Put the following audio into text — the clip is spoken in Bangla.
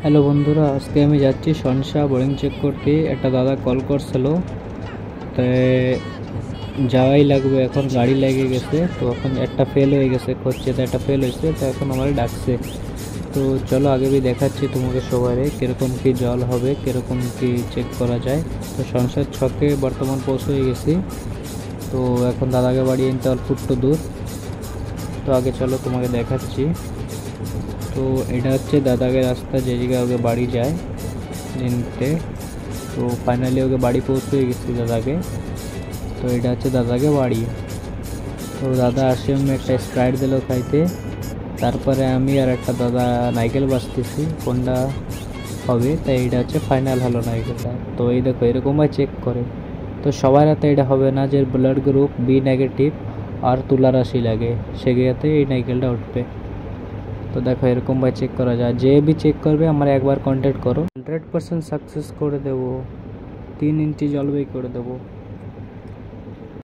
হ্যালো বন্ধুরা, আজকে আমি যাচ্ছি সনসা বোরিং চেক করতে। একটা দাদা কল করছিল, তাই যাওয়াই লাগবে। এখন গাড়ি লেগে গেছে, তো এখন একটা ফেল হয়ে গেছে, খুঁজছে তো একটা ফেল হয়েছে, তো এখন আমার ডাকছে। তো চলো আগে भी দেখাচ্ছি তোমাকে সবারে কীরকম কি জল হবে, কীরকম কি চেক করা যায়। তো সনসার ছকে বর্তমান পৌঁছে গেছি। তো এখন দাদাকে বাড়ি আনতে অল্প একটু দূর। তো আগে চলো তোমাকে দেখাচ্ছি। তো এটা হচ্ছে দাদাকে রাস্তা, যে জায়গায় ওকে বাড়ি যায় নিতে। তো ফাইনালি ওকে বাড়ি পৌঁছে গেছি দাদাকে। তো এটা হচ্ছে দাদাকে বাড়ি। তো দাদা আসে আমি একটা স্প্রাইট দিল খাইতে। তারপরে আমি আর একটা দাদা নাইকেল বাজতেছি কোনটা হবে। তাই এটা হচ্ছে ফাইনাল হলো নাইকেলটা। তো এই দেখো এরকমভাবে চেক করে। তো সবার হাতে এটা হবে না, যে ব্লাড গ্রুপ বি নেগেটিভ আর তুলা রাশি লাগে, সেগুলোতে এই নাইকেলটা উঠবে। তো দেখো এরকমভাবে চেক করা যায়। যে भी চেক করবে আমার একবার কন্ট্যাক্ট করো, 100% সাকসেস করে দেবো। 3 ইঞ্চি জলবেই করে দেবো।